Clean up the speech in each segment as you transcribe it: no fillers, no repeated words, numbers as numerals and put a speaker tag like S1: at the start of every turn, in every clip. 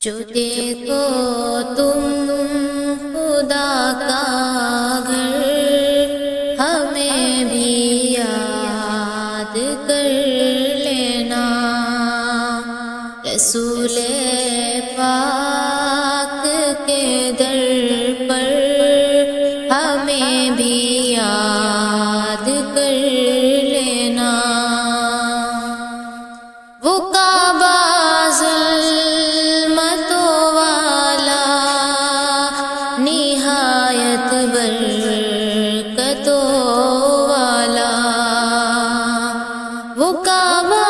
S1: جو دیکھو تم خدا کا گھر، ہمیں بھی یاد کر لینا، رسول پاک کے در پر ہمیں بھی یاد کر لینا۔ وہ کعبہ ظلمتوں والا نہایت برکتوں والا، وہ کعبہ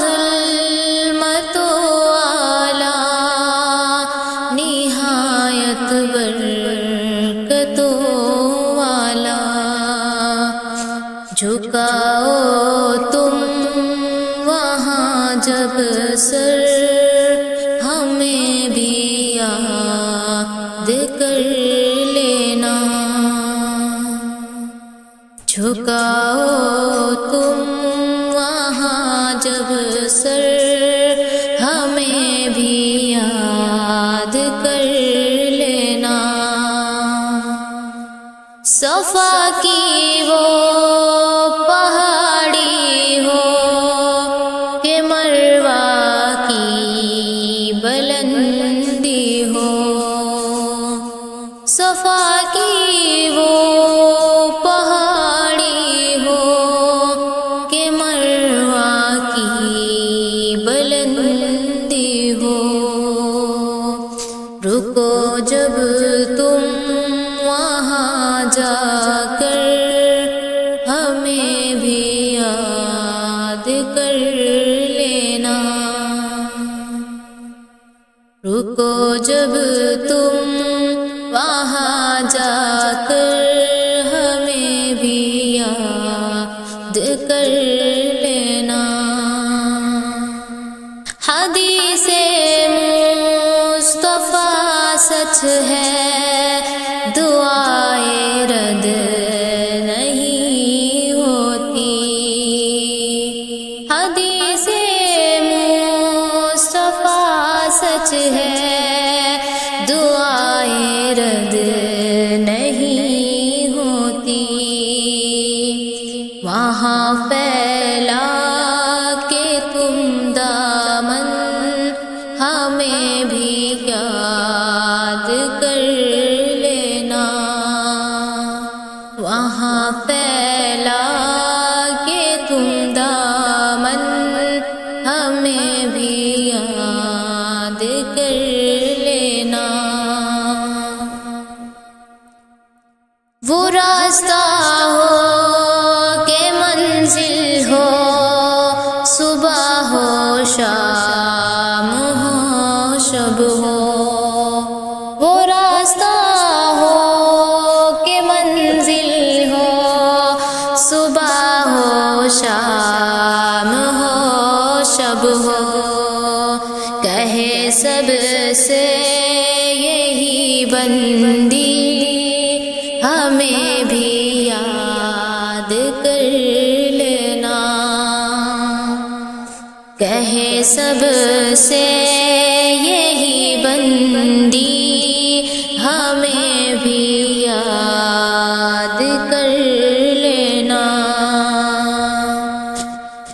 S1: ظلمتوں والا نہایت برکتوں والا، جھکاؤ تم وہاں جب سر، ہمیں بھی یاد کر لینا، جھکاؤ تم وہاں جب سر، ہمیں بھی یاد کر لینا۔ صفا کی وہ پہاڑی ہو کہ مروہ کی بلندی ہو، صفا کی وہ پہاڑی ہو کہ مروہ کی بلندی ہو، رکو جب تم وہاں جا کر، ہمیں بھی یاد کر لینا، رکو جب تم وہاں جا کر، ہمیں بھی یاد کر لینا۔ حدیث مصطفیٰ سچ ہے، دعائیں رد نہیں ہوتی، حدیث مصطفیٰ سچ ہے، دعائیں رد نہیں ہوتی، وہاں پھیلا کے تم دامن، ہمیں بھی یاد کر لینا، وہاں پھیلا کے تم دامن، ہمیں بھی یاد کر لینا۔ وہ راستہ ہو کہ منزل ہو، صبح ہو شام ہو شب ہو، وہ راستہ ہو کہ منزل ہو، صبح ہو شام ہو شب ہو، کہے سب سے یہی بندی، ہمیں بھی یاد کر لینا، کہے سب سے یہی بندی، ہمیں بھی یاد کر لینا۔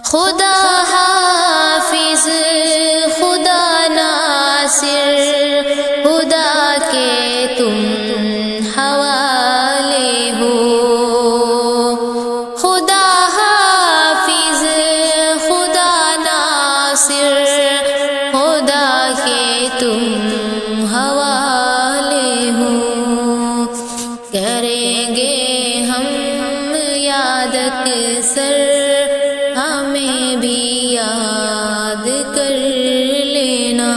S1: خدا حافظ، خدا ناصر، خدا کے تم حوالے ہو، خدا حافظ، خدا ناصر، خدا کے تم حوالے ہو، کریں گے ہم یاد اکثر، ہمیں بھی یاد کر لینا،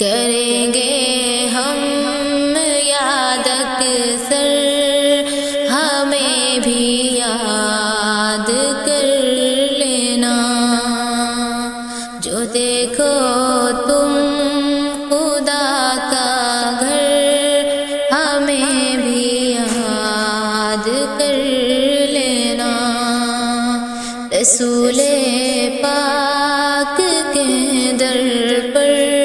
S1: کریں گے ہم یاد اکثر، ہمیں بھی یاد کر لینا، جو دیکھو تم خدا کا گھر، ہمیں بھی یاد کر لینا، رسول پاک کے در در پر